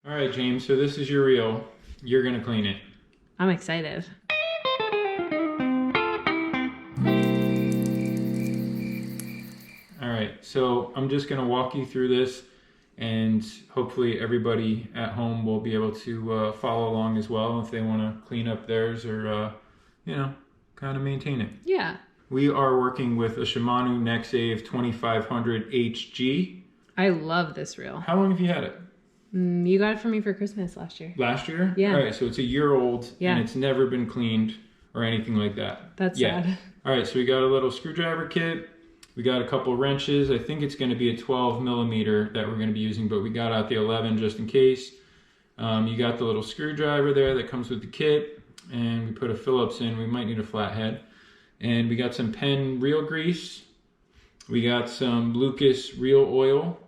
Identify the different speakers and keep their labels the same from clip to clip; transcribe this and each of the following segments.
Speaker 1: All right, James, so this is your reel. You're gonna clean it.
Speaker 2: I'm excited.
Speaker 1: All right, so I'm just gonna walk you through this, and hopefully everybody at home will be able to follow along as well if they wanna clean up theirs or, you know, kind of maintain it.
Speaker 2: Yeah.
Speaker 1: We are working with a SHIMANO NEXAVE 2500HG.
Speaker 2: I love this reel.
Speaker 1: How long have you had it?
Speaker 2: You got it for me for Christmas last year.
Speaker 1: Last year?
Speaker 2: Yeah.
Speaker 1: All right, so it's a year old,
Speaker 2: Yeah.
Speaker 1: and it's never been cleaned or anything like that.
Speaker 2: That's
Speaker 1: yet.
Speaker 2: sad.
Speaker 1: All right, so we got a little screwdriver kit. We got a couple wrenches. I think it's going to be a 12 millimeter that we're going to be using, but we got out the 11 just in case. You got the little screwdriver there that comes with the kit, and we put a Phillips in. We might need a flathead. And we got some Penn reel grease. We got some Lucas reel oil.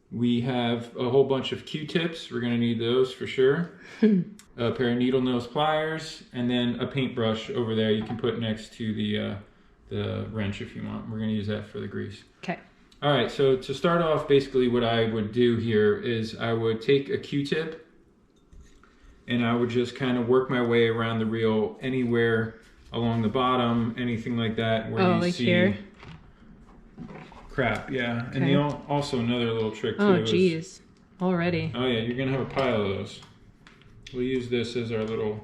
Speaker 1: We have a whole bunch of Q-tips. We're gonna need those for sure. A pair of needle nose pliers, and then a paintbrush over there you can put next to the wrench if you want. We're gonna use that for the grease.
Speaker 2: Okay.
Speaker 1: All right, so to start off, basically what I would do here is I would take a Q-tip and I would just kind of work my way around the reel anywhere along the bottom, anything like that where you
Speaker 2: like
Speaker 1: see
Speaker 2: here?
Speaker 1: crap, yeah.
Speaker 2: Okay.
Speaker 1: And also another little trick too.
Speaker 2: Oh, geez. Already.
Speaker 1: Oh yeah, you're gonna have a pile of those. We'll use this as our little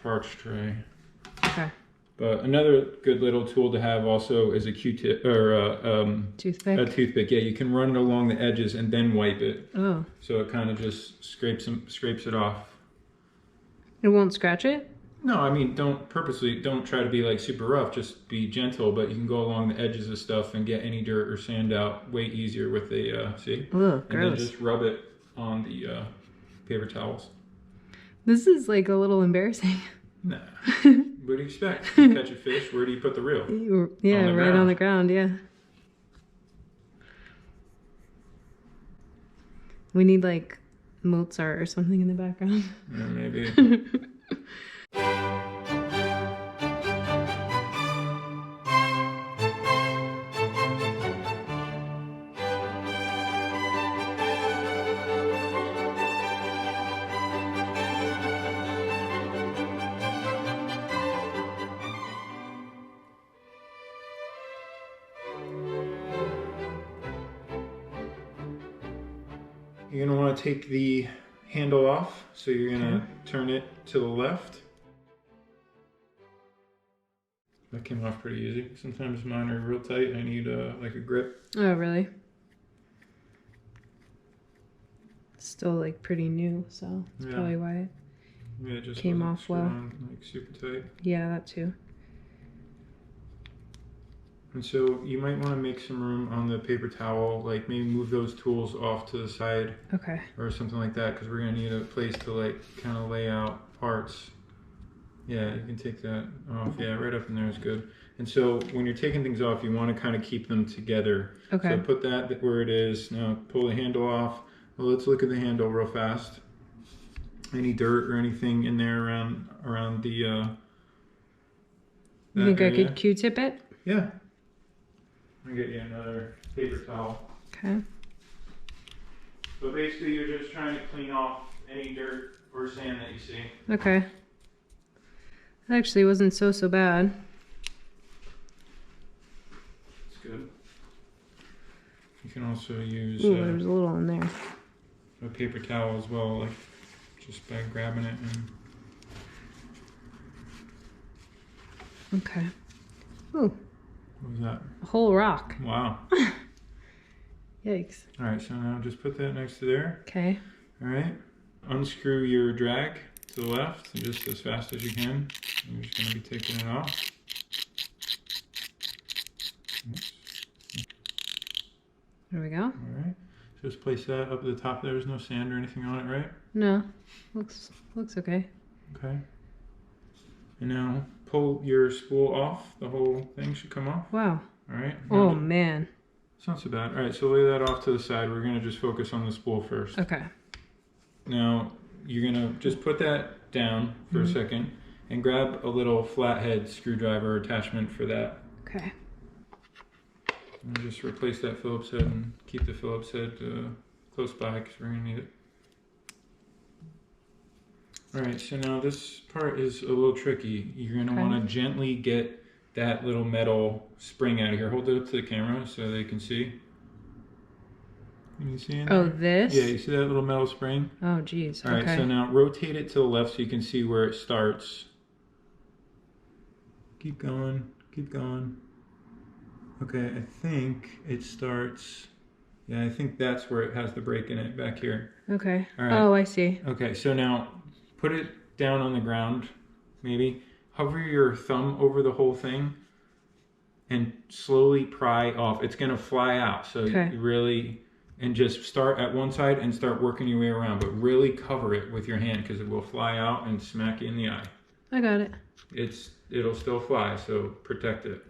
Speaker 1: parch tray.
Speaker 2: Okay.
Speaker 1: But another good little tool to have also is a Q-tip or
Speaker 2: Toothpick?
Speaker 1: a toothpick. Yeah, you can run it along the edges and then wipe it.
Speaker 2: Oh.
Speaker 1: So it kind of just scrapes it off.
Speaker 2: It won't scratch it?
Speaker 1: No, I mean, don't try to be like super rough, just be gentle, but you can go along the edges of stuff and get any dirt or sand out way easier with a, see?
Speaker 2: Ugh,
Speaker 1: and then
Speaker 2: gross.
Speaker 1: just rub it on the paper towels.
Speaker 2: This is like a little embarrassing.
Speaker 1: Nah. What do you expect? You catch a fish, where do you put the reel?
Speaker 2: Yeah,
Speaker 1: On the
Speaker 2: right
Speaker 1: ground.
Speaker 2: on the ground, yeah. We need like Mozart or something in the background.
Speaker 1: Yeah, maybe. You're going to want to take the handle off, so you're going to turn it to the left. That came off pretty easy. Sometimes mine are real tight. I need like a grip.
Speaker 2: Oh, really? It's still like pretty new, so that's probably why it
Speaker 1: just
Speaker 2: came
Speaker 1: wasn't
Speaker 2: off
Speaker 1: screwed
Speaker 2: well.
Speaker 1: on, like super tight.
Speaker 2: Yeah, that too.
Speaker 1: And so you might want to make some room on the paper towel, like maybe move those tools off to the side.
Speaker 2: Okay.
Speaker 1: Or something like that, because we're going to need a place to like kind of lay out parts. Yeah, you can take that off. Yeah, right up in there is good. And so when you're taking things off, you want to kind of keep them together.
Speaker 2: Okay.
Speaker 1: So put that where it is. Now pull the handle off. Well, let's look at the handle real fast. Any dirt or anything in there around the
Speaker 2: You think
Speaker 1: area?
Speaker 2: I could Q-tip it?
Speaker 1: Yeah. I'll get you another paper towel.
Speaker 2: Okay.
Speaker 1: So basically you're just trying to clean off any dirt or sand that you see.
Speaker 2: Okay. That actually wasn't so bad.
Speaker 1: It's good. You can also use
Speaker 2: Ooh, there was a little in there.
Speaker 1: a paper towel as well, like just by grabbing it and...
Speaker 2: Okay. Ooh,
Speaker 1: What was that?
Speaker 2: a whole rock.
Speaker 1: Wow.
Speaker 2: Yikes.
Speaker 1: Alright, so now just put that next to there.
Speaker 2: Okay.
Speaker 1: Alright. Unscrew your drag to the left, just as fast as you can. You're just going to be taking it off.
Speaker 2: There we go.
Speaker 1: Alright. Just place that up at the top. There's no sand or anything on it, right?
Speaker 2: No. Looks okay.
Speaker 1: Okay. And now pull your spool off. The whole thing should come off.
Speaker 2: Wow.
Speaker 1: Alright.
Speaker 2: Oh man.
Speaker 1: It's not so bad. Alright, so lay that off to the side. We're going to just focus on the spool first.
Speaker 2: Okay.
Speaker 1: Now, you're going to just put that down for a second and grab a little flathead screwdriver attachment for that.
Speaker 2: Okay.
Speaker 1: And just replace that Phillips head and keep the Phillips head close by because we're going to need it. All right, so now this part is a little tricky. You're gonna
Speaker 2: Okay.
Speaker 1: wanna gently get that little metal spring out of here. Hold it up to the camera so they can see. Can you see in there?
Speaker 2: Oh, this?
Speaker 1: Yeah, you see that little metal spring?
Speaker 2: Oh, geez.
Speaker 1: All right,
Speaker 2: Okay.
Speaker 1: so now rotate it to the left so you can see where it starts. Keep going, keep going. Okay, I think it starts, yeah, I think that's where it has the break in it, back here.
Speaker 2: Okay.
Speaker 1: All right.
Speaker 2: Oh, I see.
Speaker 1: Okay, so now put it down on the ground, maybe. Hover your thumb over the whole thing and slowly pry off. It's gonna fly out, so
Speaker 2: Okay.
Speaker 1: you really, and just start at one side and start working your way around, but really cover it with your hand because it will fly out and smack you in the eye.
Speaker 2: I got it.
Speaker 1: It'll still fly, so protect it.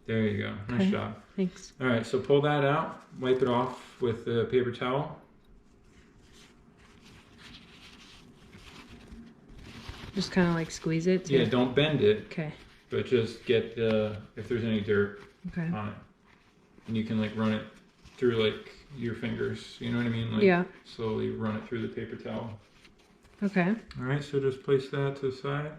Speaker 1: There you go. Nice
Speaker 2: Okay.
Speaker 1: job.
Speaker 2: Thanks.
Speaker 1: All right, so pull that out, wipe it off with the paper towel.
Speaker 2: Just kind of like squeeze it too.
Speaker 1: Yeah, don't bend it,
Speaker 2: Okay.
Speaker 1: but just get if there's any dirt
Speaker 2: Okay.
Speaker 1: on it. And you can like run it through like your fingers, you know what I mean? Like
Speaker 2: Yeah.
Speaker 1: slowly run it through the paper towel.
Speaker 2: Okay.
Speaker 1: All right, so just place that to the side.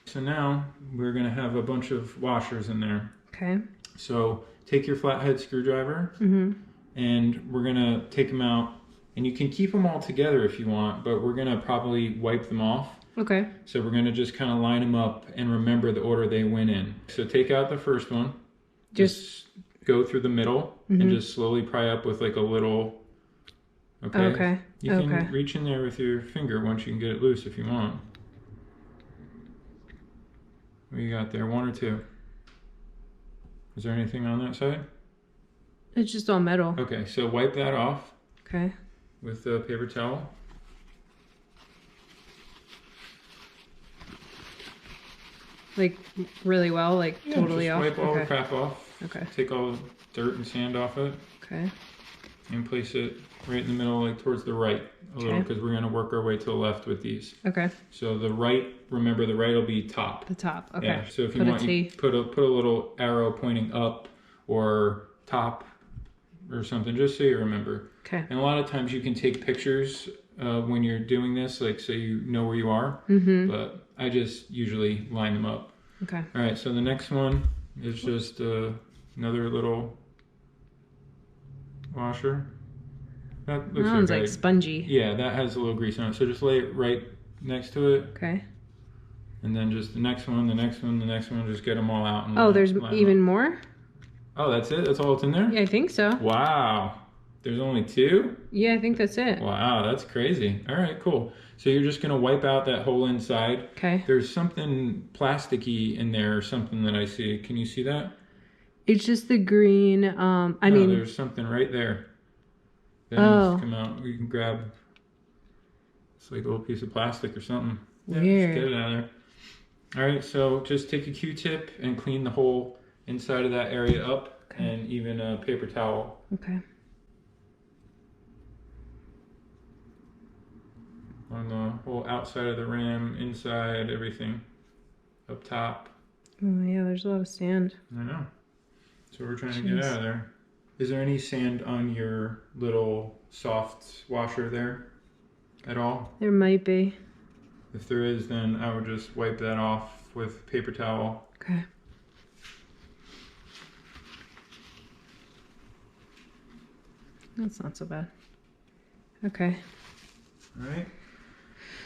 Speaker 1: So now we're gonna have a bunch of washers in there.
Speaker 2: Okay.
Speaker 1: So take your flathead screwdriver
Speaker 2: Mm-hmm.
Speaker 1: and we're gonna take them out, and you can keep them all together if you want, but we're gonna probably wipe them off.
Speaker 2: Okay.
Speaker 1: So we're gonna just kind of line them up and remember the order they went in. So take out the first one, just go through the middle and just slowly pry up with like a little, okay?
Speaker 2: Okay.
Speaker 1: You can reach in there with your finger once you can get it loose if you want. What you got there, one or two? Is there anything on that side?
Speaker 2: It's just all metal.
Speaker 1: Okay, so wipe that off
Speaker 2: Okay.
Speaker 1: with the paper towel.
Speaker 2: Like really well, like
Speaker 1: Yeah,
Speaker 2: totally
Speaker 1: just
Speaker 2: off.
Speaker 1: wipe all the
Speaker 2: Okay.
Speaker 1: crap off.
Speaker 2: Okay.
Speaker 1: Take all the dirt and sand off it
Speaker 2: Okay.
Speaker 1: and place it right in the middle, like towards the right a little,
Speaker 2: Okay.
Speaker 1: because we're gonna work our way to the left with these.
Speaker 2: Okay.
Speaker 1: So the right, remember the right will be top.
Speaker 2: The top. Okay.
Speaker 1: Yeah. So if you
Speaker 2: Put a
Speaker 1: want,
Speaker 2: T.
Speaker 1: you put a little arrow pointing up or top or something, just so you remember.
Speaker 2: Okay.
Speaker 1: And a lot of times you can take pictures when you're doing this, like so you know where you are.
Speaker 2: Mm-hmm.
Speaker 1: But I just usually line them up.
Speaker 2: Okay.
Speaker 1: All right, so the next one is just another little washer. That looks
Speaker 2: That one's
Speaker 1: okay.
Speaker 2: like spongy.
Speaker 1: Yeah, that has a little grease on it. So just lay it right next to it,
Speaker 2: Okay.
Speaker 1: and then just the next one, the next one, the next one. Just get them all out. And
Speaker 2: Oh, there's
Speaker 1: line 'em
Speaker 2: even
Speaker 1: up.
Speaker 2: more?
Speaker 1: Oh, that's it? That's all that's in there?
Speaker 2: Yeah, I think so.
Speaker 1: Wow. There's only two?
Speaker 2: Yeah, I think that's it.
Speaker 1: Wow, that's crazy. All right, cool. So you're just going to wipe out that whole inside.
Speaker 2: Okay.
Speaker 1: There's something plasticky in there or something that I see. Can you see that?
Speaker 2: It's just the green. I
Speaker 1: No,
Speaker 2: mean,
Speaker 1: there's something right there that
Speaker 2: Oh.
Speaker 1: needs to come out. You can grab, it's like a little piece of plastic or something. Yeah,
Speaker 2: Weird.
Speaker 1: just get it out of there. All right, so just take a Q-tip and clean the whole inside of that area up,
Speaker 2: Okay.
Speaker 1: and even a paper towel.
Speaker 2: okay.
Speaker 1: On the whole outside of the rim, inside, everything. Up top.
Speaker 2: Oh, yeah, there's a lot of sand.
Speaker 1: I know. So we're trying to get
Speaker 2: Jeez.
Speaker 1: out of there. Is there any sand on your little soft washer there at all?
Speaker 2: There might be.
Speaker 1: If there is, then I would just wipe that off with paper towel.
Speaker 2: Okay. That's not so bad. Okay.
Speaker 1: All right.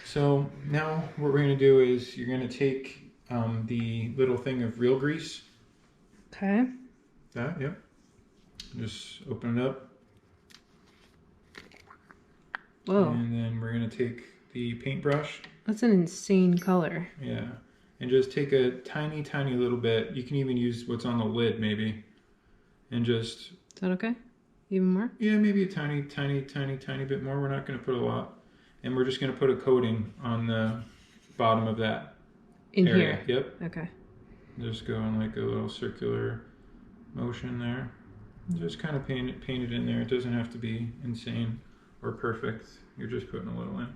Speaker 1: So now what we're going to do is you're going to take the little thing of real grease.
Speaker 2: Okay.
Speaker 1: That, yep. Just open it up.
Speaker 2: Whoa.
Speaker 1: And then we're going to take the paintbrush.
Speaker 2: That's an insane color.
Speaker 1: Yeah. And just take a tiny, tiny little bit. You can even use what's on the lid maybe. And just...
Speaker 2: Is that okay? Even more?
Speaker 1: Yeah, maybe a tiny, tiny, tiny, tiny bit more. We're not going to put a lot. And we're just going to put a coating on the bottom of that
Speaker 2: In
Speaker 1: area.
Speaker 2: here?
Speaker 1: Yep.
Speaker 2: Okay.
Speaker 1: Just go in like a little circular motion there. Just kind of paint it in there. It doesn't have to be insane or perfect. You're just putting a little in.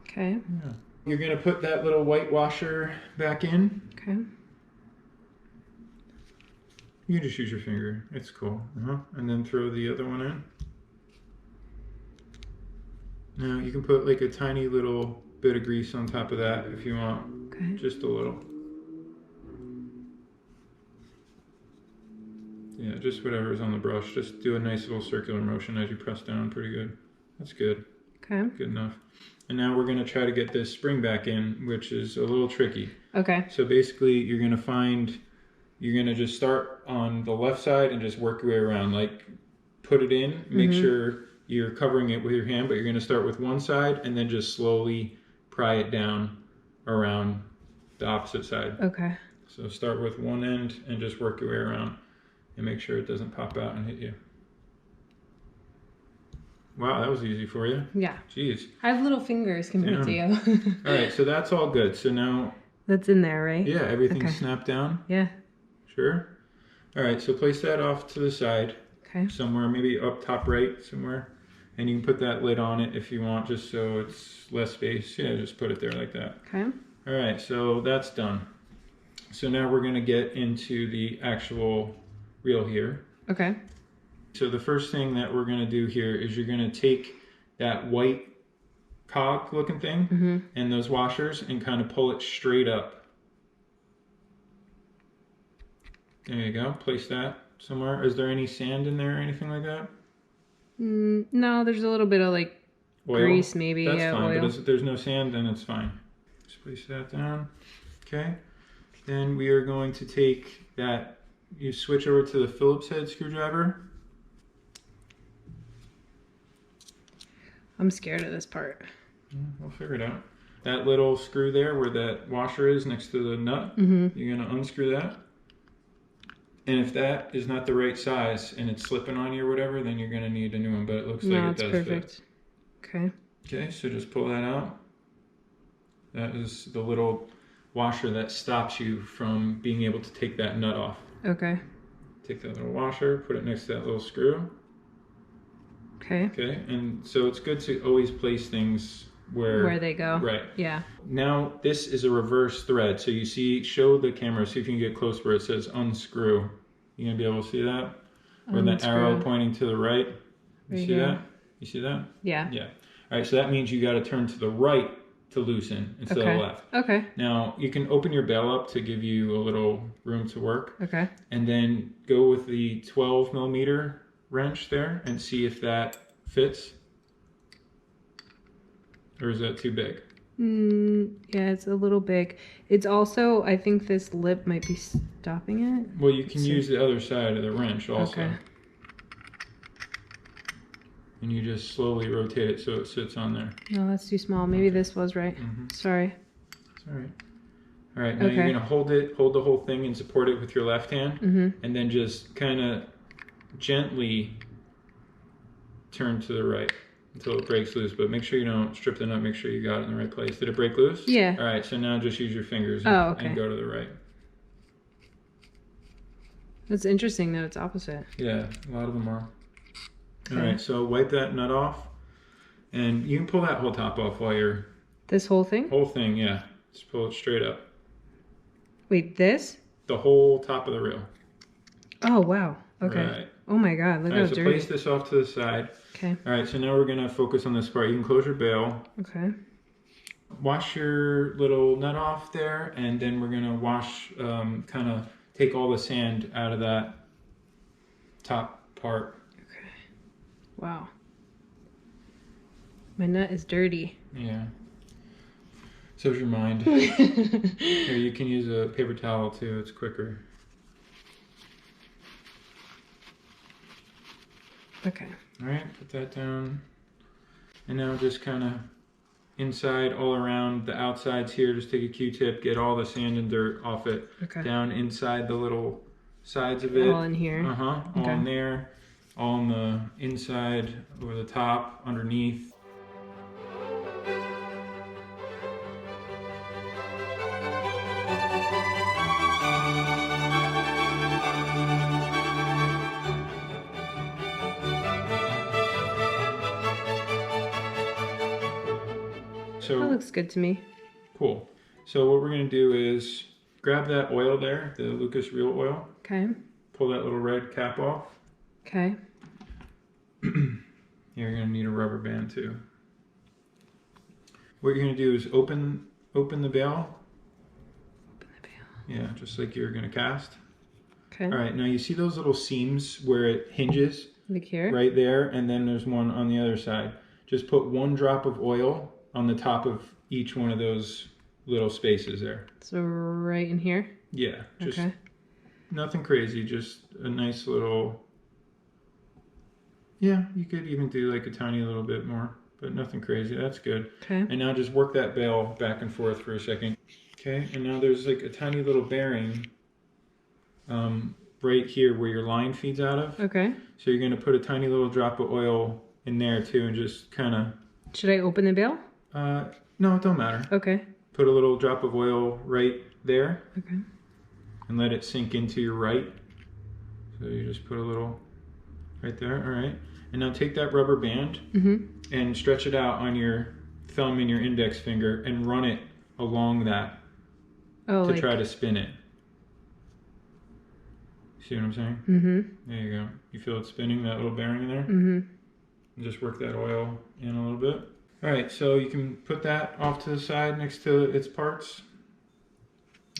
Speaker 2: Okay.
Speaker 1: Yeah. You're going to put that little white washer back in.
Speaker 2: Okay.
Speaker 1: You can just use your finger. It's cool. And then throw the other one in. Now you can put like a tiny little bit of grease on top of that if you want.
Speaker 2: Okay.
Speaker 1: Just a little. Yeah, just whatever's on the brush. Just do a nice little circular motion as you press down. Pretty good. That's good.
Speaker 2: Okay.
Speaker 1: Good enough. And now we're going to try to get this spring back in, which is a little tricky.
Speaker 2: Okay.
Speaker 1: So basically you're going to just start on the left side and just work your way around. Like put it in, make sure you're covering it with your hand, but you're going to start with one side and then just slowly pry it down around the opposite side.
Speaker 2: Okay.
Speaker 1: So start with one end and just work your way around and make sure it doesn't pop out and hit you. Wow, that was easy for you.
Speaker 2: Yeah.
Speaker 1: Jeez.
Speaker 2: I have little fingers compared to you.
Speaker 1: All right, so that's all good. So now...
Speaker 2: That's in there, right?
Speaker 1: Yeah, everything's snapped down.
Speaker 2: Yeah.
Speaker 1: Sure. All right, so place that off to the side.
Speaker 2: Okay.
Speaker 1: Somewhere, maybe up top right somewhere. And you can put that lid on it if you want, just so it's less space. Yeah, just put it there like that.
Speaker 2: Okay.
Speaker 1: All right, so that's done. So now we're going to get into the actual reel here.
Speaker 2: Okay.
Speaker 1: So the first thing that we're going to do here is you're going to take that white cog looking thing and those washers and kind of pull it straight up. There you go. Place that somewhere. Is there any sand in there or anything like that?
Speaker 2: No, there's a little bit of like
Speaker 1: Oil?
Speaker 2: grease maybe.
Speaker 1: That's fine,
Speaker 2: oil.
Speaker 1: but if there's no sand, then it's fine. Just place that down. Okay. Then we are going to take that, you switch over to the Phillips head screwdriver.
Speaker 2: I'm scared of this part.
Speaker 1: We'll figure it out. That little screw there where that washer is next to the nut, you're going to unscrew that. And if that is not the right size and it's slipping on you or whatever, then you're going to need a new one, but it looks like it does
Speaker 2: perfect.
Speaker 1: fit.
Speaker 2: Okay.
Speaker 1: Okay, so just pull that out. That is the little washer that stops you from being able to take that nut off.
Speaker 2: Okay.
Speaker 1: Take that little washer, put it next to that little screw.
Speaker 2: Okay.
Speaker 1: Okay, and so it's good to always place things where
Speaker 2: they go.
Speaker 1: Right.
Speaker 2: Yeah.
Speaker 1: Now this is a reverse thread. So you see, show the camera, see if you can get close where it says unscrew. You gonna be able to see that? Or that arrow pointing to the right. You see that? You see that?
Speaker 2: Yeah.
Speaker 1: Yeah. All right, so that means you got to turn to the right to loosen instead of the left.
Speaker 2: Okay.
Speaker 1: Now you can open your bail up to give you a little room to work.
Speaker 2: Okay.
Speaker 1: And then go with the 12 millimeter wrench there and see if that fits. Or is that too big?
Speaker 2: Yeah, it's a little big. It's also, I think this lip might be stopping it.
Speaker 1: Well, you can use the other side of the wrench also.
Speaker 2: Okay.
Speaker 1: And you just slowly rotate it so it sits on there.
Speaker 2: No, that's too small. Maybe this was right. Sorry.
Speaker 1: It's all right. All right, now you're going to hold the whole thing and support it with your left hand. And then just kind of gently turn to the right until it breaks loose. But make sure you don't strip the nut. Make sure you got it in the right place. Did it break loose?
Speaker 2: Yeah.
Speaker 1: All right, so now just use your fingers and go to the right.
Speaker 2: That's interesting that it's opposite.
Speaker 1: Yeah, a lot of them are. All right, so wipe that nut off. And you can pull that whole top off while you're...
Speaker 2: This whole thing?
Speaker 1: Whole thing, yeah. Just pull it straight up.
Speaker 2: Wait, this?
Speaker 1: The whole top of the reel.
Speaker 2: Oh, wow. Okay.
Speaker 1: Right.
Speaker 2: Oh my God, look how dirty.
Speaker 1: So place this off to the side.
Speaker 2: Okay.
Speaker 1: All right, so now we're gonna focus on this part. You can close your bail.
Speaker 2: Okay.
Speaker 1: Wash your little nut off there, and then we're gonna wash, kind of take all the sand out of that top part.
Speaker 2: Okay. Wow. My nut is dirty.
Speaker 1: Yeah. So's your mind. Here, you can use a paper towel too, it's quicker.
Speaker 2: Okay.
Speaker 1: All right, put that down. And now just kind of inside, all around the outsides here, just take a Q-tip, get all the sand and dirt off it.
Speaker 2: Okay.
Speaker 1: Down inside the little sides of it.
Speaker 2: All in here.
Speaker 1: All in there. All on the inside, over the top, underneath. So,
Speaker 2: that looks good to me.
Speaker 1: Cool. So what we're going to do is grab that oil there, the Lucas Reel oil.
Speaker 2: Okay.
Speaker 1: pull that little red cap off.
Speaker 2: Okay.
Speaker 1: You're gonna need a rubber band too. What you're gonna do is open the bail.
Speaker 2: Open the bail.
Speaker 1: Yeah, just like you're gonna cast.
Speaker 2: Okay.
Speaker 1: All right, now you see those little seams where it hinges?
Speaker 2: Like here?
Speaker 1: Right there, and then there's one on the other side. Just put 1 drop of oil on the top of each one of those little spaces there.
Speaker 2: So right in here?
Speaker 1: Yeah, just
Speaker 2: okay.
Speaker 1: Nothing crazy, just a nice little, yeah, you could even do like a tiny little bit more, but nothing crazy. That's good.
Speaker 2: Okay.
Speaker 1: And now just work that bail back and forth for a second. Okay, and now there's like a tiny little bearing right here where your line feeds out of.
Speaker 2: Okay.
Speaker 1: So you're going to put a tiny little drop of oil in there too and just kind of...
Speaker 2: Should I open the bail?
Speaker 1: No, it don't matter.
Speaker 2: Okay.
Speaker 1: Put a little drop of oil right there.
Speaker 2: Okay.
Speaker 1: And let it sink into your right. So you just put a little right there. All right. And now take that rubber band and stretch it out on your thumb and your index finger and run it along that to try to spin it. See what I'm saying? Mm-hmm. There you go. You feel it spinning, that little bearing in there? Mm-hmm. And just work that oil in a little bit. All right, so you can put that off to the side next to its parts.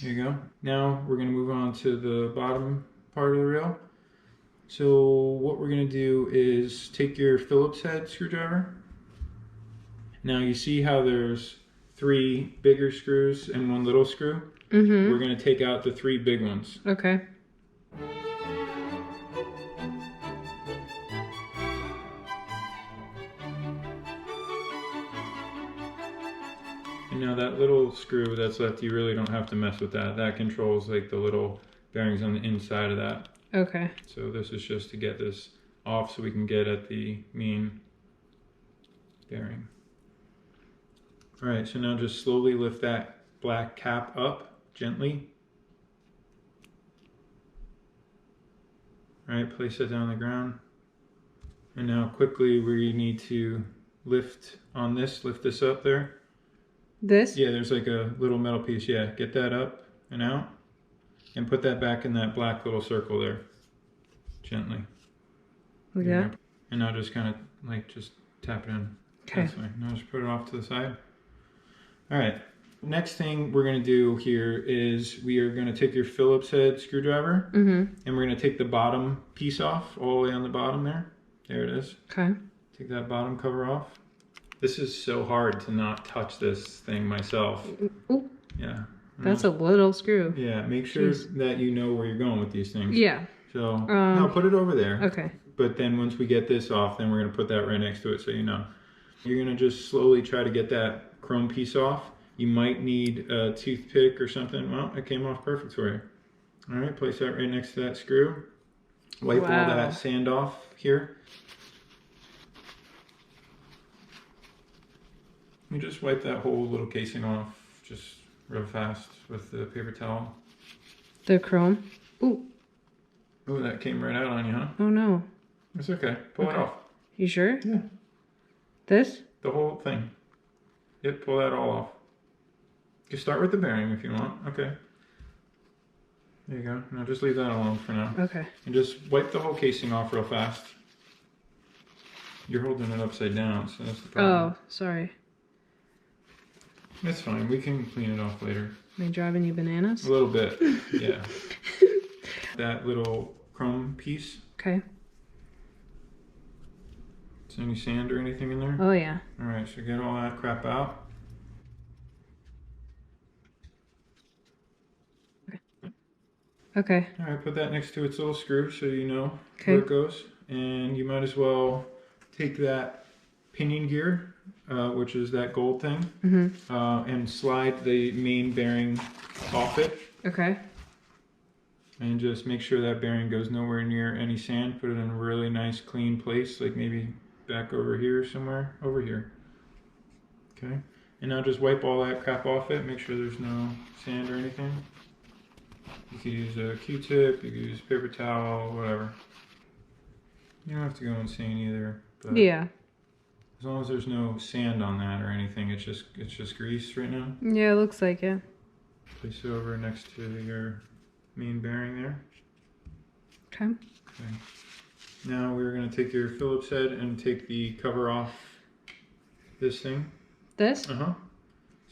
Speaker 1: There you go. Now we're going to move on to the bottom part of the reel. So what we're going to do is take your Phillips head screwdriver. Now you see how there's 3 bigger screws and 1 little screw? Mm-hmm. We're going to take out the 3 big ones.
Speaker 2: Okay.
Speaker 1: And now that little screw that's left, you really don't have to mess with that. That controls like the little bearings on the inside of that.
Speaker 2: Okay.
Speaker 1: So this is just to get this off so we can get at the main bearing. All right, so now just slowly lift that black cap up gently. All right, place it down on the ground. And now quickly we need to lift on this, lift this up there.
Speaker 2: This?
Speaker 1: Yeah, there's like a little metal piece. Yeah, get that up and out. And put that back in that black little circle there. Gently.
Speaker 2: Like that?
Speaker 1: And now just kind of like just tap it in.
Speaker 2: Okay.
Speaker 1: That's fine. Now just put it off to the side. All right. Next thing we're going to do here is we are going to take your Phillips head screwdriver and we're going to take the bottom piece off, all the way on the bottom there. There it is.
Speaker 2: Okay.
Speaker 1: Take that bottom cover off. This is so hard to not touch this thing myself.
Speaker 2: Ooh.
Speaker 1: Yeah.
Speaker 2: That's a little screw.
Speaker 1: Yeah, make sure that you know where you're going with these things.
Speaker 2: Yeah.
Speaker 1: So, no, put it over there.
Speaker 2: Okay.
Speaker 1: But then once we get this off, then we're going to put that right next to it so you know. You're going to just slowly try to get that chrome piece off. You might need a toothpick or something. Well, it came off perfect for you. All right, place that right next to that screw. Wipe all that sand off here. You just wipe that whole little casing off just real fast with the paper towel.
Speaker 2: The chrome? Ooh.
Speaker 1: Oh, that came right out on you, huh?
Speaker 2: Oh no.
Speaker 1: It's okay. Pull it off.
Speaker 2: You sure?
Speaker 1: Yeah.
Speaker 2: This?
Speaker 1: The whole thing. Yep, pull that all off. You start with the bearing if you want. Okay. There you go. Now just leave that alone for now.
Speaker 2: Okay.
Speaker 1: And just wipe the whole casing off real fast. You're holding it upside down, so that's the problem.
Speaker 2: Oh, sorry.
Speaker 1: It's fine. We can clean it off later.
Speaker 2: Am I driving you bananas?
Speaker 1: A little bit, yeah. That little chrome piece.
Speaker 2: Okay.
Speaker 1: Is there any sand or anything in there?
Speaker 2: Oh, yeah.
Speaker 1: All right, so get all that crap out.
Speaker 2: Okay.
Speaker 1: All right, put that next to its little screw so you know where it goes. And you might as well take that pinion gear, which is that gold thing, and slide the main bearing off it.
Speaker 2: Okay.
Speaker 1: And just make sure that bearing goes nowhere near any sand. Put it in a really nice clean place, like maybe back over here somewhere, over here. Okay. And now just wipe all that crap off it. Make sure there's no sand or anything. You could use a Q-tip, you could use a paper towel, whatever. You don't have to go insane either. But
Speaker 2: yeah.
Speaker 1: As long as there's no sand on that or anything, it's just grease right now.
Speaker 2: Yeah, it looks like it.
Speaker 1: Place it over next to your main bearing there.
Speaker 2: Okay.
Speaker 1: Okay. Now we're going to take your Phillips head and take the cover off this thing.
Speaker 2: This?
Speaker 1: Uh-huh.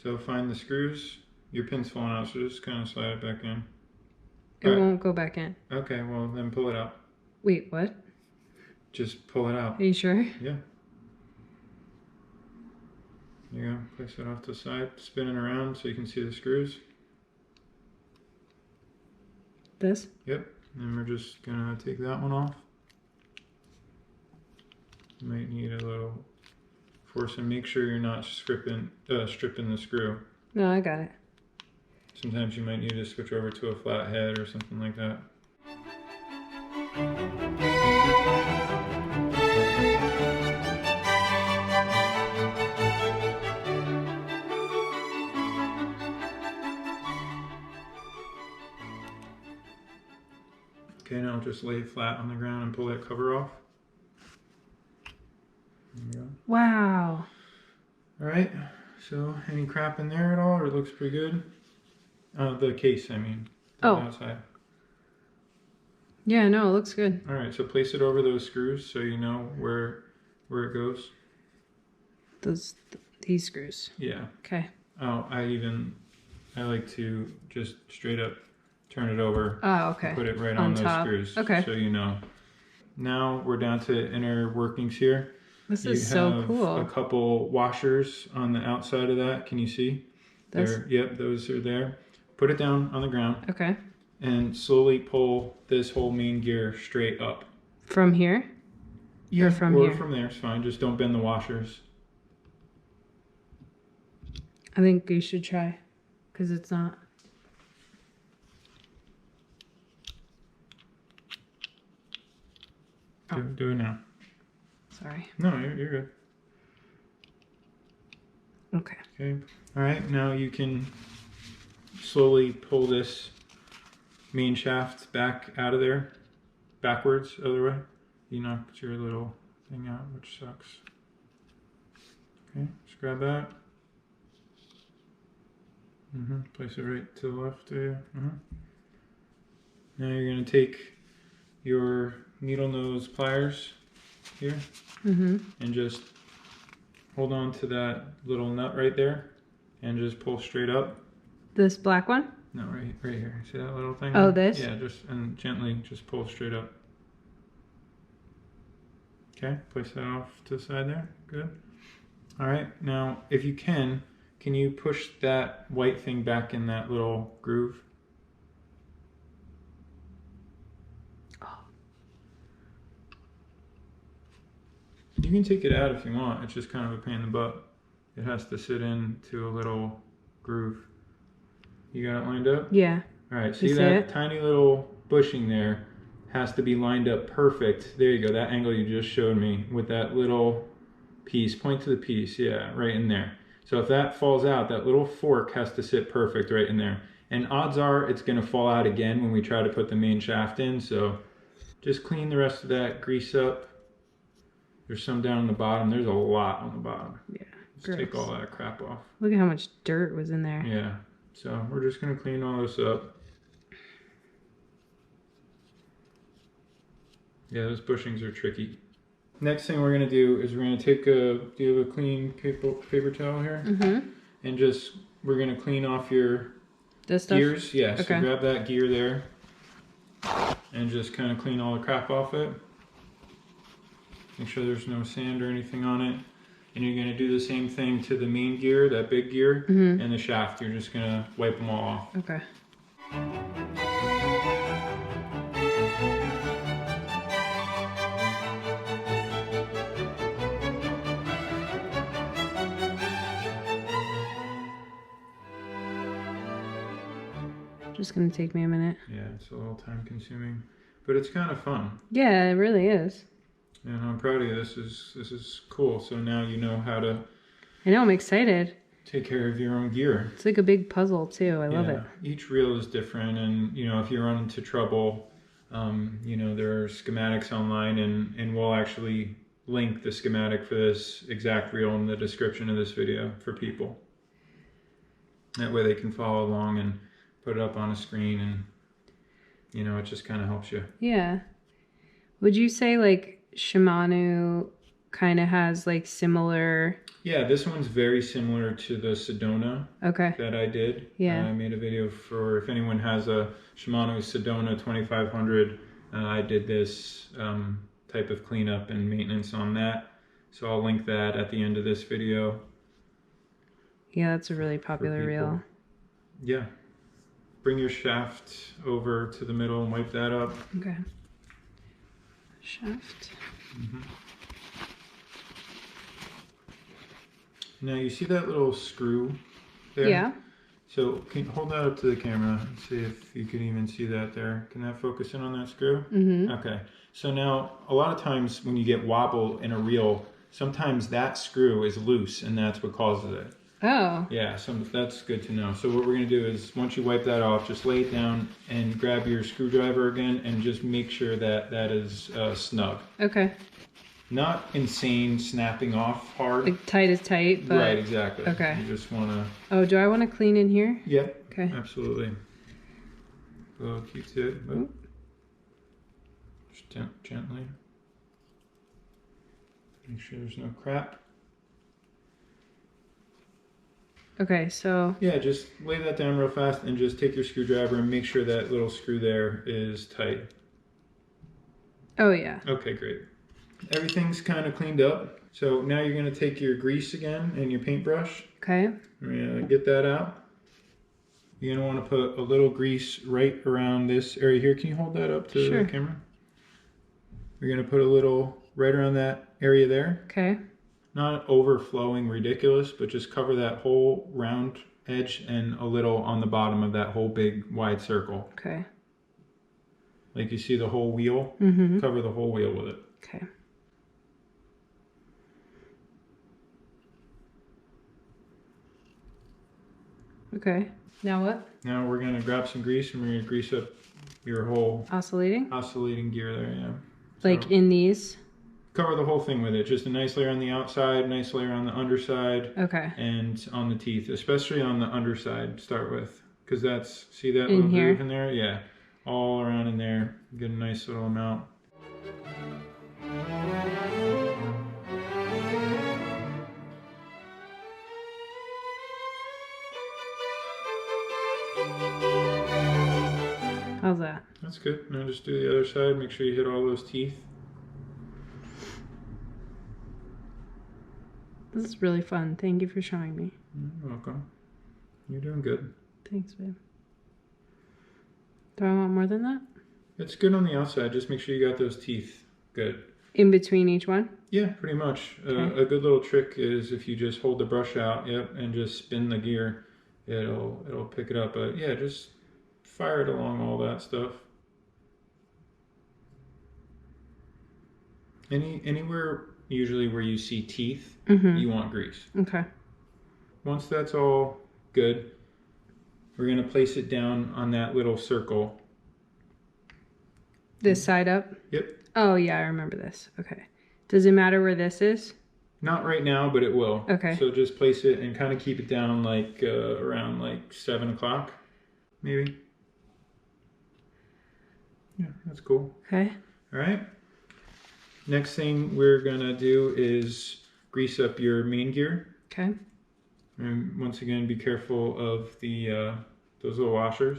Speaker 1: So find the screws. Your pin's falling out, so just kind of slide it back in.
Speaker 2: It won't go back in.
Speaker 1: Okay, well then pull it out.
Speaker 2: Wait, what?
Speaker 1: Just pull it out.
Speaker 2: Are you sure?
Speaker 1: Yeah. There you go. Place it off to the side. Spin it around so you can see the screws.
Speaker 2: This?
Speaker 1: Yep. And we're just gonna take that one off. You might need a little force, and make sure you're not stripping the screw.
Speaker 2: No, I got it.
Speaker 1: Sometimes you might need to switch over to a flat head or something like that. Okay, now just lay it flat on the ground and pull that cover off. There you go.
Speaker 2: Wow.
Speaker 1: Alright, so any crap in there at all, or it looks pretty good? The case, I mean. The outside.
Speaker 2: Yeah, no, it looks good.
Speaker 1: Alright, so place it over those screws so you know where it goes.
Speaker 2: These screws.
Speaker 1: Yeah.
Speaker 2: Okay.
Speaker 1: Oh, I like to just straight up turn it over.
Speaker 2: Oh, okay.
Speaker 1: Put it right on those
Speaker 2: top.
Speaker 1: screws.
Speaker 2: Okay.
Speaker 1: So you know. Now we're down to inner workings here.
Speaker 2: This is so cool.
Speaker 1: A couple washers on the outside of that. Can you see? Yep, those are there. Put it down on the ground.
Speaker 2: Okay.
Speaker 1: And slowly pull this whole main gear straight up.
Speaker 2: From here?
Speaker 1: Yeah,
Speaker 2: or from here?
Speaker 1: From there, it's fine. Just don't bend the washers.
Speaker 2: I think you should try, because it's not.
Speaker 1: Do it now.
Speaker 2: Sorry.
Speaker 1: No, you're good.
Speaker 2: Okay.
Speaker 1: Okay. All right. Now you can slowly pull this main shaft back out of there, backwards, other way. You knocked your little thing out, which sucks. Okay. Just grab that. Place it right to the left there. Now you're gonna take your needle nose pliers here and just hold on to that little nut right there and just pull straight up.
Speaker 2: This black one?
Speaker 1: No, right here. See that little thing?
Speaker 2: Oh, this?
Speaker 1: Yeah, and gently just pull straight up. Okay, place that off to the side there. Good. All right, now if you can you push that white thing back in that little groove? You can take it out if you want. It's just kind of a pain in the butt. It has to sit into a little groove. You got it lined up?
Speaker 2: Yeah.
Speaker 1: All right, see that tiny little bushing there has to be lined up perfect. There you go, that angle you just showed me with that little piece. Point to the piece, yeah, right in there. So if that falls out, that little fork has to sit perfect right in there. And odds are it's gonna fall out again when we try to put the main shaft in, so just clean the rest of that grease up. There's some down on the bottom. There's a lot on the bottom.
Speaker 2: Yeah.
Speaker 1: Just take all that crap off.
Speaker 2: Look at how much dirt was in there.
Speaker 1: Yeah. So we're just gonna clean all this up. Yeah, those bushings are tricky. Next thing we're gonna do is we're gonna take do you have a clean paper towel here? And we're gonna clean off your gears. Yeah, so grab that gear there and just kind of clean all the crap off it. Make sure there's no sand or anything on it. And you're gonna do the same thing to the main gear, that big gear, and the shaft. You're just gonna wipe them all off.
Speaker 2: Okay. Just gonna take me a minute.
Speaker 1: Yeah, it's a little time consuming, but it's kind of fun.
Speaker 2: Yeah, it really is.
Speaker 1: And I'm proud of you. This is cool. So now you know how to.
Speaker 2: I know. I'm excited.
Speaker 1: Take care of your own gear.
Speaker 2: It's like a big puzzle too. I love it.
Speaker 1: Each reel is different, and if you run into trouble, there are schematics online, and we'll actually link the schematic for this exact reel in the description of this video for people. That way they can follow along and put it up on a screen, and it just kind of helps you.
Speaker 2: Yeah. Would you say like Shimano kind of has like similar?
Speaker 1: Yeah, this one's very similar to the Sedona that I did.
Speaker 2: Yeah.
Speaker 1: I made a video for, if anyone has a Shimano Sedona 2500, I did this type of cleanup and maintenance on that. So I'll link that at the end of this video.
Speaker 2: Yeah, that's a really popular reel.
Speaker 1: Yeah. Bring your shaft over to the middle and wipe that up.
Speaker 2: Okay. Shaft.
Speaker 1: Now you see that little screw there?
Speaker 2: Yeah.
Speaker 1: So can you hold that up to the camera and see if you can even see that there. Can that focus in on that screw? Okay. So now a lot of times when you get wobble in a reel, sometimes that screw is loose and that's what causes it.
Speaker 2: Oh.
Speaker 1: Yeah, so that's good to know. So what we're going to do is once you wipe that off, just lay it down and grab your screwdriver again and just make sure that that is snug.
Speaker 2: Okay.
Speaker 1: Not insane snapping off hard.
Speaker 2: Like tight is tight, but...
Speaker 1: Right, exactly.
Speaker 2: Okay.
Speaker 1: You just want to...
Speaker 2: Oh, do I want to clean in here?
Speaker 1: Yep.
Speaker 2: Okay.
Speaker 1: Absolutely. A little Q-tip, but just gently. Make sure there's no crap.
Speaker 2: Okay, so...
Speaker 1: Yeah, just lay that down real fast and just take your screwdriver and make sure that little screw there is tight.
Speaker 2: Oh, yeah.
Speaker 1: Okay, great. Everything's kind of cleaned up. So now you're going to take your grease again and your paintbrush.
Speaker 2: Okay.
Speaker 1: We're going to get that out. You're going to want to put a little grease right around this area here. Can you hold that up to the camera? We're going to put a little right around that area there.
Speaker 2: Okay.
Speaker 1: Not overflowing ridiculous, but just cover that whole round edge and a little on the bottom of that whole big wide circle.
Speaker 2: Okay.
Speaker 1: Like you see the whole wheel? Cover the whole wheel with it.
Speaker 2: Okay. Okay. Now what?
Speaker 1: Now we're going to grab some grease and we're going to grease up your whole
Speaker 2: oscillating
Speaker 1: gear there, yeah.
Speaker 2: Like in these?
Speaker 1: Cover the whole thing with it. Just a nice layer on the outside, nice layer on the underside.
Speaker 2: Okay.
Speaker 1: And on the teeth, especially on the underside, start with. Because that's, see that
Speaker 2: in
Speaker 1: little
Speaker 2: here?
Speaker 1: groove in there? Yeah. All around in there. Get a nice little amount.
Speaker 2: How's that?
Speaker 1: That's good. Now just do the other side. Make sure you hit all those teeth.
Speaker 2: This is really fun. Thank you for showing me.
Speaker 1: You're welcome. You're doing good.
Speaker 2: Thanks, babe. Do I want more than that?
Speaker 1: It's good on the outside. Just make sure you got those teeth good.
Speaker 2: In between each one?
Speaker 1: Yeah, pretty much.
Speaker 2: Okay.
Speaker 1: A good little trick is if you just hold the brush out, and just spin the gear, it'll pick it up. But yeah, just fire it along all that stuff. Anywhere usually where you see teeth, you want grease.
Speaker 2: Okay.
Speaker 1: Once that's all good, we're going to place it down on that little circle.
Speaker 2: This side up?
Speaker 1: Yep.
Speaker 2: Oh, yeah, I remember this. Okay. Does it matter where this is?
Speaker 1: Not right now, but it will.
Speaker 2: Okay.
Speaker 1: So just place it and kind of keep it down like around like 7 o'clock, maybe. Yeah, that's cool.
Speaker 2: Okay.
Speaker 1: All right. Next thing we're going to do is grease up your main gear.
Speaker 2: Okay.
Speaker 1: And once again, be careful of the those little washers.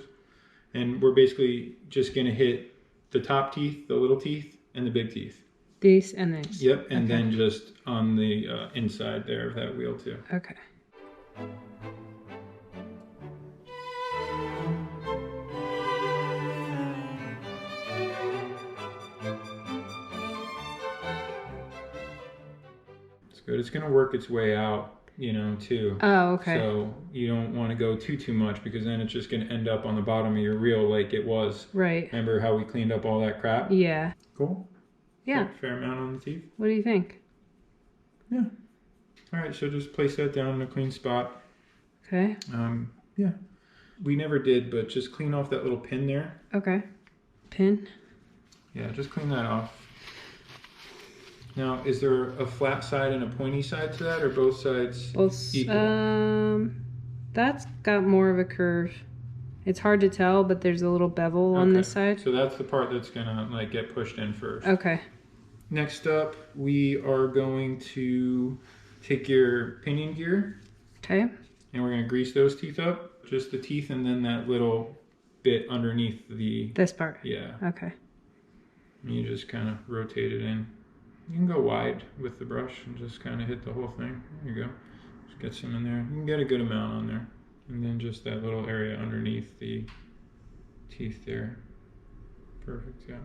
Speaker 1: And we're basically just going to hit the top teeth, the little teeth, and the big teeth.
Speaker 2: These and this?
Speaker 1: Yep, and then just on the inside there of that wheel too.
Speaker 2: Okay.
Speaker 1: It's good. It's going to work its way out, you know, too.
Speaker 2: Oh, okay.
Speaker 1: So you don't want to go too much because then it's just going to end up on the bottom of your reel like it was.
Speaker 2: Right.
Speaker 1: Remember how we cleaned up all that crap?
Speaker 2: Yeah.
Speaker 1: Cool.
Speaker 2: Yeah.
Speaker 1: Fair amount on the teeth.
Speaker 2: What do you think?
Speaker 1: Yeah. All right, so just place that down in a clean spot.
Speaker 2: Okay.
Speaker 1: Yeah. We never did, but just clean off that little pin there.
Speaker 2: Okay. Pin?
Speaker 1: Yeah, just clean that off. Now, is there a flat side and a pointy side to that, or both sides
Speaker 2: Both.
Speaker 1: equal?
Speaker 2: That's got more of a curve. It's hard to tell, but there's a little bevel on this side.
Speaker 1: So that's the part that's gonna like get pushed in first.
Speaker 2: Okay.
Speaker 1: Next up, we are going to take your pinion gear.
Speaker 2: Okay.
Speaker 1: And we're gonna grease those teeth up. Just the teeth and then that little bit underneath the...
Speaker 2: This part?
Speaker 1: Yeah.
Speaker 2: Okay.
Speaker 1: And you just kind of rotate it in. You can go wide with the brush and just kind of hit the whole thing. There you go. Just get some in there. You can get a good amount on there. And then just that little area underneath the teeth there. Perfect, yeah.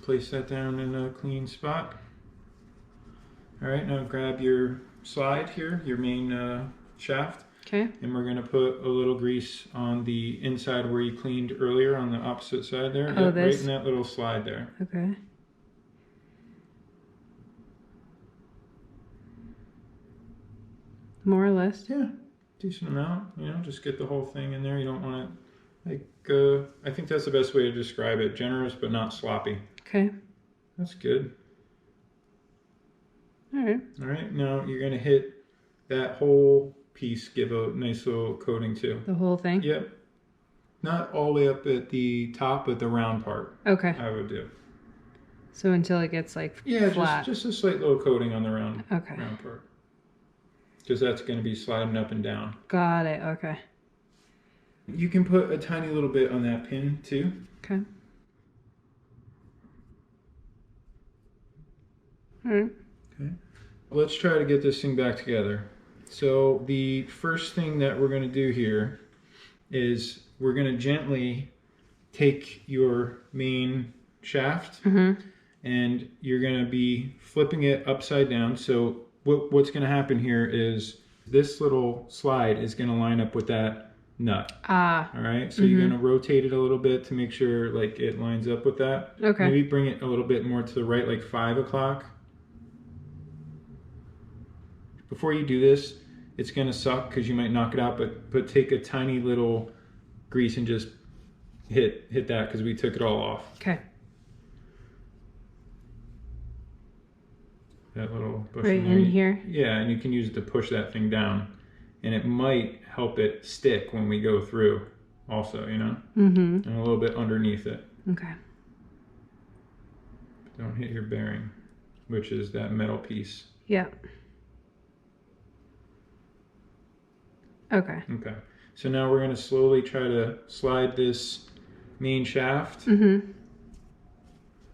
Speaker 1: Place that down in a clean spot. All right, now grab your slide here, your main shaft.
Speaker 2: Okay.
Speaker 1: And we're gonna put a little grease on the inside where you cleaned earlier on the opposite side there.
Speaker 2: Oh,
Speaker 1: yep,
Speaker 2: this?
Speaker 1: Right in that little slide there.
Speaker 2: Okay. More or less?
Speaker 1: Yeah, decent amount, you know, just get the whole thing in there. You don't want it, like, I think that's the best way to describe it. Generous, but not sloppy.
Speaker 2: Okay.
Speaker 1: That's good.
Speaker 2: All right.
Speaker 1: All right, now you're gonna hit that whole piece, give a nice little coating too.
Speaker 2: The whole thing?
Speaker 1: Yep. Not all the way up at the top, but the round part.
Speaker 2: Okay.
Speaker 1: I would do.
Speaker 2: So until it gets like flat.
Speaker 1: Just a slight little coating on the round part. Because that's going to be sliding up and down.
Speaker 2: Got it. Okay.
Speaker 1: You can put a tiny little bit on that pin too.
Speaker 2: Okay. All right.
Speaker 1: Okay. Let's try to get this thing back together. So the first thing that we're going to do here is we're going to gently take your main shaft and you're going to be flipping it upside down. So what's going to happen here is this little slide is going to line up with that nut. All right. So you're going to rotate it a little bit to make sure like it lines up with that.
Speaker 2: Okay.
Speaker 1: Maybe bring it a little bit more to the right, like 5 o'clock. Before you do this, it's going to suck because you might knock it out, but take a tiny little grease and just hit that because we took it all off.
Speaker 2: Okay.
Speaker 1: That little bush
Speaker 2: right in here?
Speaker 1: Yeah, and you can use it to push that thing down. And it might help it stick when we go through also, you know? And a little bit underneath it.
Speaker 2: Okay.
Speaker 1: Don't hit your bearing, which is that metal piece.
Speaker 2: Yeah. Okay.
Speaker 1: Okay. So now we're going to slowly try to slide this main shaft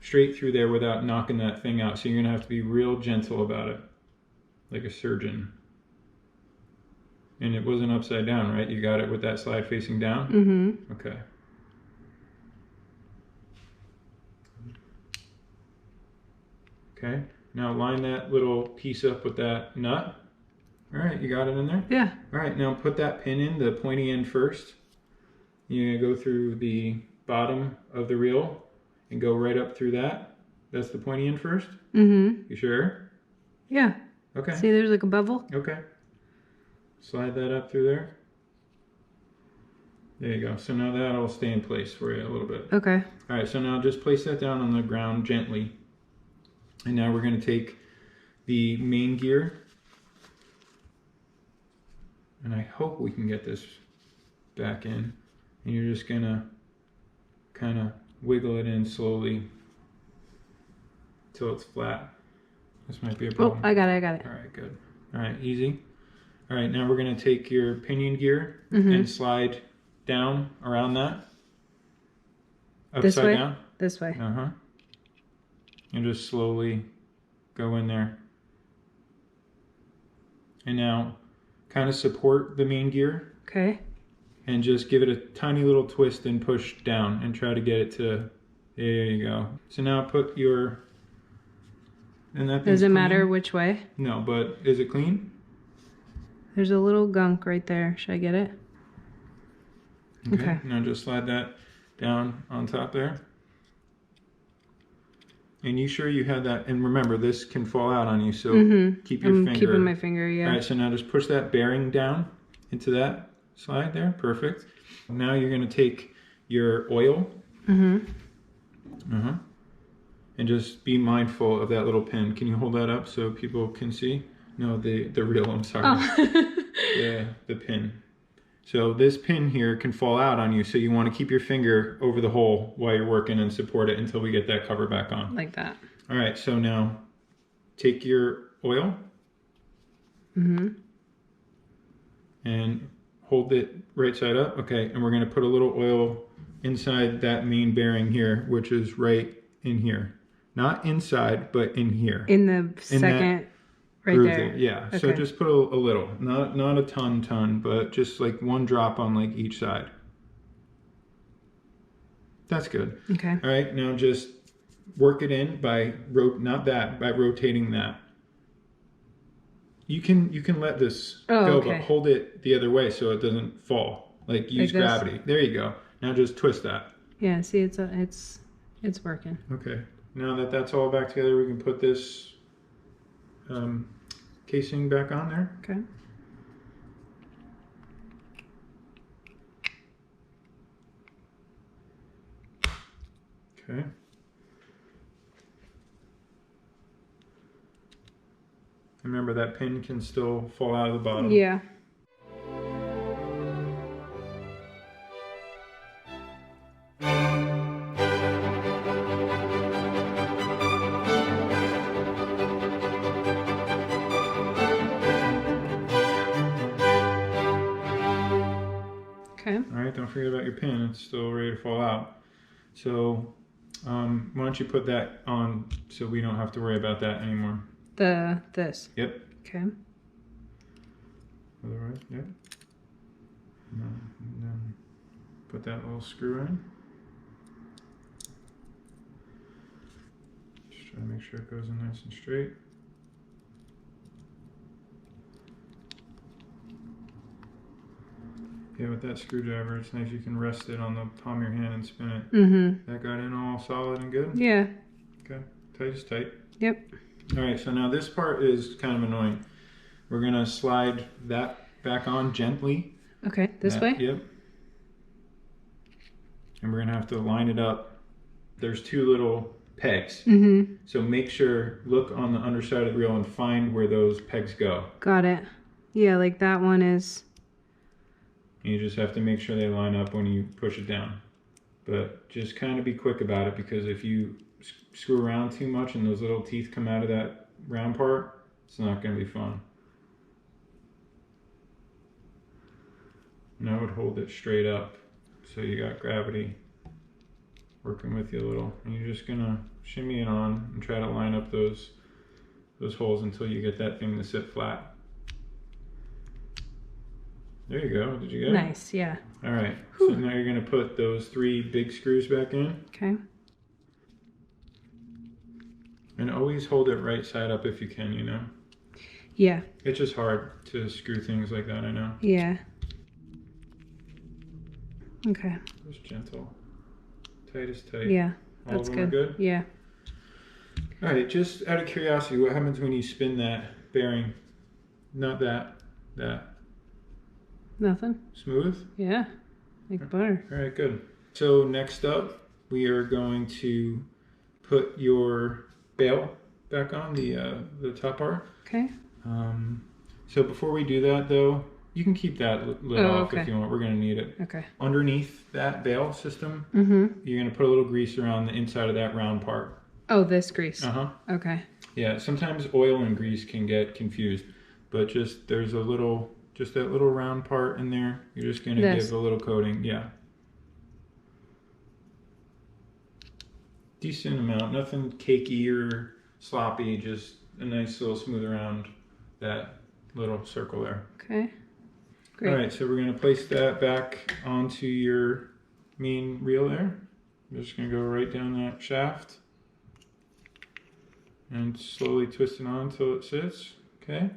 Speaker 1: straight through there without knocking that thing out. So you're going to have to be real gentle about it, like a surgeon. And it wasn't upside down, right? You got it with that slide facing down? Okay. Okay. Now line that little piece up with that nut. All right, you got it in there?
Speaker 2: Yeah.
Speaker 1: All right, now put that pin in, the pointy end first. You're gonna go through the bottom of the reel and go right up through that. That's the pointy end first? You sure?
Speaker 2: Yeah.
Speaker 1: Okay.
Speaker 2: See, there's like a bevel?
Speaker 1: Okay. Slide that up through there. There you go. So now that'll stay in place for you a little bit.
Speaker 2: Okay.
Speaker 1: All right, so now just place that down on the ground gently. And now we're gonna take the main gear. And I hope we can get this back in. And you're just gonna kind of wiggle it in slowly till it's flat. This might be a problem.
Speaker 2: Oh, I got it.
Speaker 1: All right, good. All right, easy. All right, now we're gonna take your pinion gear and slide down around that.
Speaker 2: This way?
Speaker 1: Upside down.
Speaker 2: This way.
Speaker 1: And just slowly go in there. And now kind of support the main gear.
Speaker 2: Okay.
Speaker 1: And just give it a tiny little twist and push down and try to get it to, there you go. So now put your, and that
Speaker 2: Does it
Speaker 1: clean.
Speaker 2: matter which way?
Speaker 1: No, but is it clean?
Speaker 2: There's a little gunk right there. Should I get it? Okay.
Speaker 1: Now just slide that down on top there. And you sure you had that, and remember this can fall out on you, so keep your finger.
Speaker 2: I'm keeping my finger, yeah.
Speaker 1: All right, so now just push that bearing down into that slide there, perfect. Now you're gonna take your oil. And just be mindful of that little pin. Can you hold that up so people can see? No, the reel, I'm sorry.
Speaker 2: Oh.
Speaker 1: The pin. So this pin here can fall out on you, so you want to keep your finger over the hole while you're working and support it until we get that cover back on.
Speaker 2: Like that.
Speaker 1: All right, so now take your oil and hold it right side up. Okay, and we're going to put a little oil inside that main bearing here, which is right in here. Not inside, but in here.
Speaker 2: In the second, right there.
Speaker 1: Yeah,
Speaker 2: okay.
Speaker 1: So just put a little, not a ton, but just like one drop on like each side. That's good.
Speaker 2: Okay.
Speaker 1: All right, now just work it in by by rotating that. You can let this go,
Speaker 2: okay.
Speaker 1: but hold it the other way so it doesn't fall. Like use gravity. There you go. Now just twist that.
Speaker 2: Yeah, see, it's working.
Speaker 1: Okay. Now that that's all back together, we can put this casing back on there.
Speaker 2: Okay.
Speaker 1: Okay. Remember that pin can still fall out of the bottom.
Speaker 2: Yeah. Okay.
Speaker 1: All right, don't forget about your pin. It's still ready to fall out. So why don't you put that on so we don't have to worry about that anymore.
Speaker 2: This.
Speaker 1: Yep.
Speaker 2: Okay.
Speaker 1: Otherwise, yep. And then put that little screw in. Just try to make sure it goes in nice and straight. Yeah, with that screwdriver, it's nice you can rest it on the palm of your hand and spin it. That got in all solid and good?
Speaker 2: Yeah.
Speaker 1: Okay, tight is tight.
Speaker 2: Yep.
Speaker 1: All right, so now this part is kind of annoying. We're gonna slide that back on gently.
Speaker 2: Okay, this way?
Speaker 1: Yep. And we're gonna have to line it up. There's two little pegs. So make sure, look on the underside of the reel and find where those pegs go.
Speaker 2: Got it. Yeah, like that one is.
Speaker 1: And you just have to make sure they line up when you push it down. But just kind of be quick about it, because if you screw around too much and those little teeth come out of that round part, it's not going to be fun. And I would hold it straight up so you got gravity working with you a little. And you're just going to shimmy it on and try to line up those holes until you get that thing to sit flat. There you go. Did you get it?
Speaker 2: Nice, yeah.
Speaker 1: All right. So now you're going to put those 3 big screws back in.
Speaker 2: Okay.
Speaker 1: And always hold it right side up if you can, you know?
Speaker 2: Yeah.
Speaker 1: It's just hard to screw things like that, I know.
Speaker 2: Yeah. Okay.
Speaker 1: Just gentle. Tight is tight.
Speaker 2: Yeah,
Speaker 1: All
Speaker 2: that's
Speaker 1: of them
Speaker 2: good.
Speaker 1: Are good?
Speaker 2: Yeah.
Speaker 1: All right, just out of curiosity, what happens when you spin that bearing? Not that.
Speaker 2: Nothing.
Speaker 1: Smooth?
Speaker 2: Yeah. Like butter.
Speaker 1: All right, good. So next up, we are going to put your bail back on, the top part.
Speaker 2: Okay.
Speaker 1: So before we do that, though, you can keep that lid off if you want. We're going to need it.
Speaker 2: Okay.
Speaker 1: Underneath that bail system, you're going to put a little grease around the inside of that round part.
Speaker 2: Oh, this grease. Okay.
Speaker 1: Yeah, sometimes oil and grease can get confused, but just there's just that little round part in there. You're just going to give a little coating. Yeah. Decent amount, nothing cakey or sloppy, just a nice little smooth around that little circle there.
Speaker 2: Okay. Great.
Speaker 1: All right, so we're going to place that back onto your main reel there. I'm just going to go right down that shaft and slowly twist it on until it sits. Okay.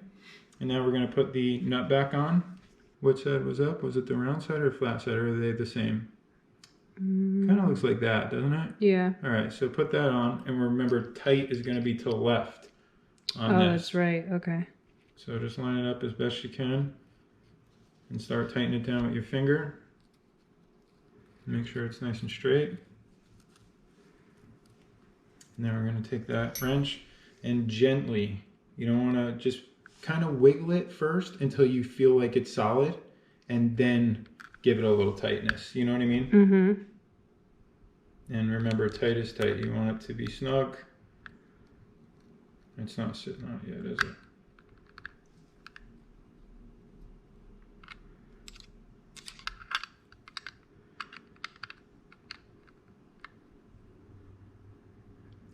Speaker 1: And now we're going to put the nut back on. What side was up? Was it the round side or flat side, or are they the same? Kind of looks like that, doesn't it?
Speaker 2: Yeah.
Speaker 1: All right, so put that on, and remember, tight is going to be to the left on this.
Speaker 2: That's right. Okay.
Speaker 1: So just line it up as best you can and start tightening it down with your finger. Make sure it's nice and straight. Now we're going to take that wrench and gently, you don't want to just kind of wiggle it first until you feel like it's solid, and then give it a little tightness. You know what I mean?
Speaker 2: Mm-hmm.
Speaker 1: And remember, tight is tight. You want it to be snug. It's not sitting out yet, is it?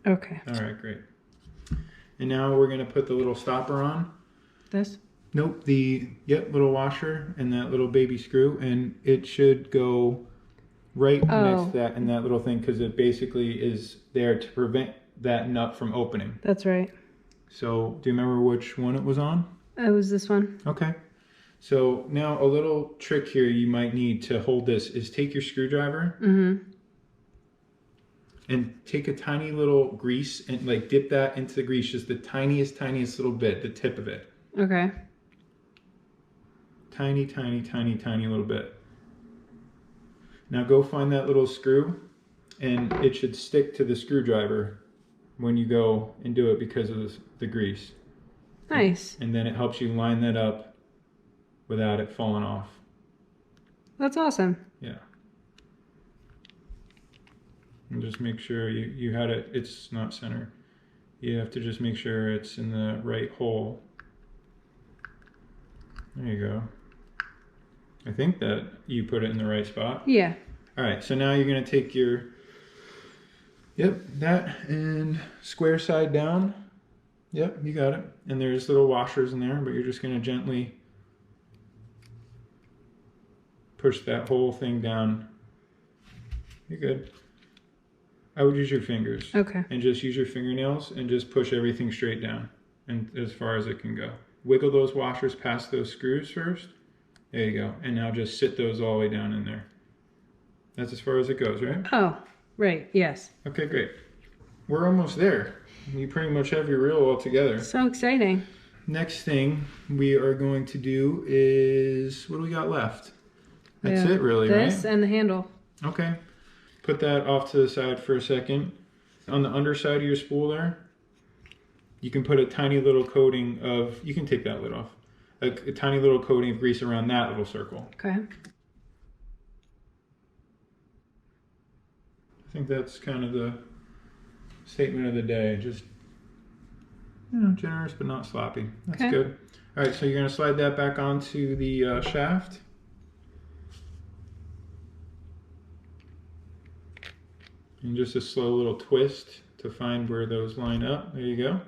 Speaker 2: Okay.
Speaker 1: All right, great. And now we're gonna put the little stopper on.
Speaker 2: This?
Speaker 1: Nope, the little washer and that little baby screw, and it should go right next to that and that little thing, because it basically is there to prevent that nut from opening.
Speaker 2: That's right.
Speaker 1: So do you remember which one it was on?
Speaker 2: It was this one.
Speaker 1: Okay. So now a little trick here you might need to hold this is take your screwdriver and take a tiny little grease and like dip that into the grease, just the tiniest little bit, the tip of it.
Speaker 2: Okay.
Speaker 1: Tiny little bit. Now go find that little screw, and it should stick to the screwdriver when you go and do it because of the grease.
Speaker 2: Nice.
Speaker 1: And then it helps you line that up without it falling off.
Speaker 2: That's awesome.
Speaker 1: Yeah. And just make sure you had it, it's not center. You have to just make sure it's in the right hole. There you go. I think that you put it in the right spot.
Speaker 2: Yeah.
Speaker 1: All right, so now you're gonna take your, that and square side down. Yep, you got it. And there's little washers in there, but you're just gonna gently push that whole thing down. You're good. I would use your fingers.
Speaker 2: Okay.
Speaker 1: And just use your fingernails and just push everything straight down and as far as it can go. Wiggle those washers past those screws first. There you go. And now just sit those all the way down in there. That's as far as it goes, right?
Speaker 2: Oh, right. Yes.
Speaker 1: Okay, great. We're almost there. You pretty much have your reel all together.
Speaker 2: So exciting.
Speaker 1: Next thing we are going to do is, what do we got left? That's it really, right?
Speaker 2: This and the handle.
Speaker 1: Okay. Put that off to the side for a second. On the underside of your spool there, you can put a tiny little coating of, you can take that lid off, a tiny little coating of grease around that little circle.
Speaker 2: Okay.
Speaker 1: I think that's kind of the statement of the day. Just, generous but not sloppy. That's good. All right, so you're going to slide that back onto the shaft. And just a slow little twist to find where those line up. There you go.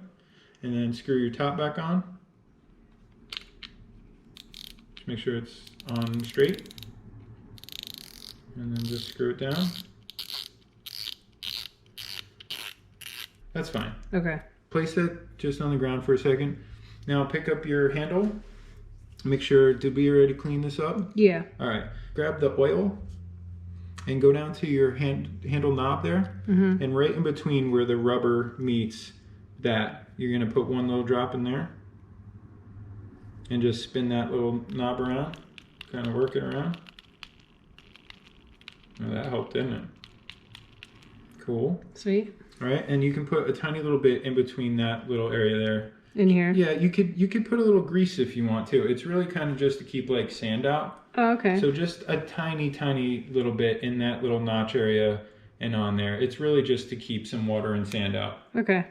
Speaker 1: And then screw your top back on. Just make sure it's on straight. And then just screw it down. That's fine.
Speaker 2: Okay.
Speaker 1: Place it just on the ground for a second. Now pick up your handle. Make sure, did we already clean this up?
Speaker 2: Yeah.
Speaker 1: All right. Grab the oil and go down to your handle knob there. And right in between where the rubber meets that, you're gonna put one little drop in there and just spin that little knob around, kind of work it around. Oh, that helped, didn't it? Cool.
Speaker 2: Sweet.
Speaker 1: All right, and you can put a tiny little bit in between that little area there.
Speaker 2: In here?
Speaker 1: Yeah, you could put a little grease if you want to. It's really kind of just to keep like sand out.
Speaker 2: Oh, okay.
Speaker 1: So just a tiny little bit in that little notch area and on there. It's really just to keep some water and sand out.
Speaker 2: Okay.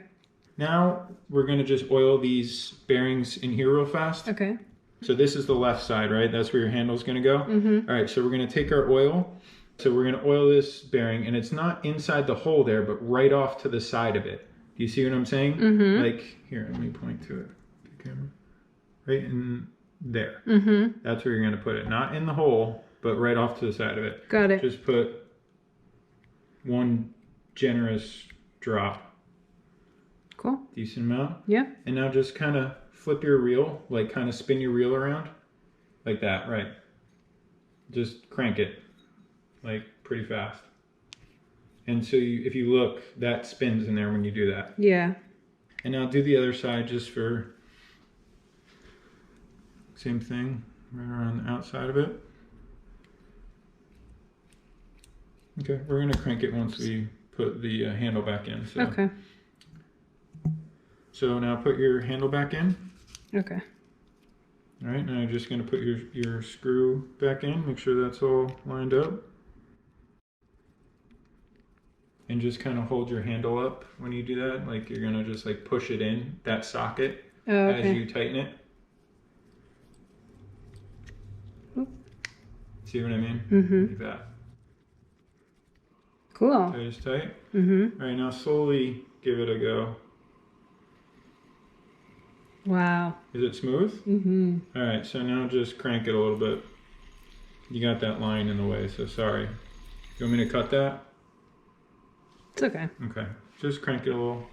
Speaker 1: Now we're gonna just oil these bearings in here real fast.
Speaker 2: Okay.
Speaker 1: So this is the left side, right? That's where your handle's gonna go. All right, so we're gonna take our oil. So we're gonna oil this bearing, and it's not inside the hole there, but right off to the side of it. Do you see what I'm saying? Like, here, let me point to it. The camera. Right in there. That's where you're gonna put it. Not in the hole, but right off to the side of it.
Speaker 2: Got it.
Speaker 1: Just put one generous drop.
Speaker 2: Cool.
Speaker 1: Decent amount.
Speaker 2: Yeah.
Speaker 1: And now just kind of flip your reel, like kind of spin your reel around. Like that, right. Just crank it, like pretty fast. And so if you look, that spins in there when you do that.
Speaker 2: Yeah.
Speaker 1: And now do the other side just for, same thing, right around the outside of it. Okay, we're gonna crank it once we put the handle back in. So.
Speaker 2: Okay.
Speaker 1: So now put your handle back in.
Speaker 2: Okay.
Speaker 1: All right, now you're just gonna put your screw back in, make sure that's all lined up. And just kind of hold your handle up when you do that, like you're gonna just like push it in, that socket, as you tighten it.
Speaker 2: Oop.
Speaker 1: See what I mean? Like that.
Speaker 2: Cool.
Speaker 1: Tight is tight. All right, now slowly give it a go.
Speaker 2: Wow.
Speaker 1: Is it smooth? All right, so now just crank it a little bit. You got that line in the way, so sorry. You want me to cut that?
Speaker 2: It's okay.
Speaker 1: Okay, just crank it a little.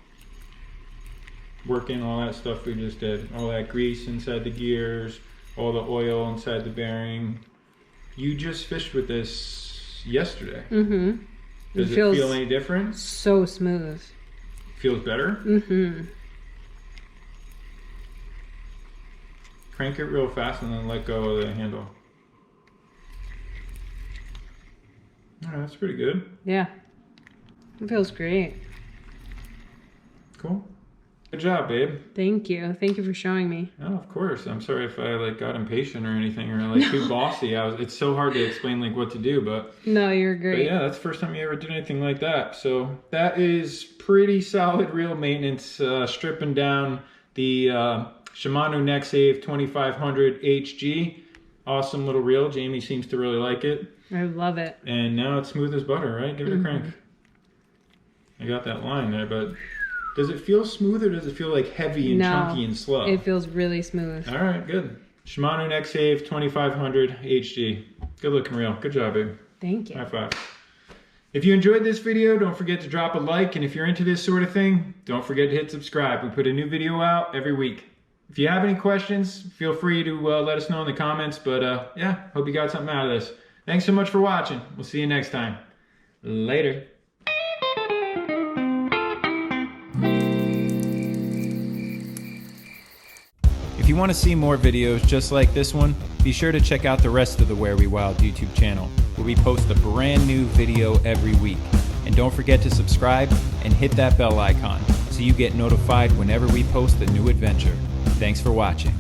Speaker 1: Work in all that stuff we just did. All that grease inside the gears, all the oil inside the bearing. You just fished with this yesterday. Does it feel any different?
Speaker 2: So smooth.
Speaker 1: Feels better? Crank it real fast and then let go of the handle. All right, that's pretty good.
Speaker 2: Yeah. It feels great.
Speaker 1: Cool. Good job, babe.
Speaker 2: Thank you. Thank you for showing me.
Speaker 1: Oh, of course. I'm sorry if I like got impatient or anything or like too bossy. It's so hard to explain like what to do, but
Speaker 2: no, you're great.
Speaker 1: But yeah, that's the first time you ever did anything like that. So that is pretty solid reel maintenance, stripping down the Shimano NEXAVE 2500HG. Awesome little reel. Jamie seems to really like it.
Speaker 2: I love it.
Speaker 1: And now it's smooth as butter, right? Give it a crank. I got that line there, but does it feel smooth or does it feel like heavy and chunky and slow?
Speaker 2: It feels really smooth.
Speaker 1: All right, good. Shimano NEXAVE 2500HG. Good looking reel. Good job, babe.
Speaker 2: Thank you.
Speaker 1: High five. If you enjoyed this video, don't forget to drop a like. And if you're into this sort of thing, don't forget to hit subscribe. We put a new video out every week. If you have any questions, feel free to let us know in the comments. But yeah, hope you got something out of this. Thanks so much for watching. We'll see you next time. Later. If you want to see more videos just like this one, be sure to check out the rest of the Where We Wild YouTube channel, where we post a brand new video every week. And don't forget to subscribe and hit that bell icon so you get notified whenever we post a new adventure. Thanks for watching.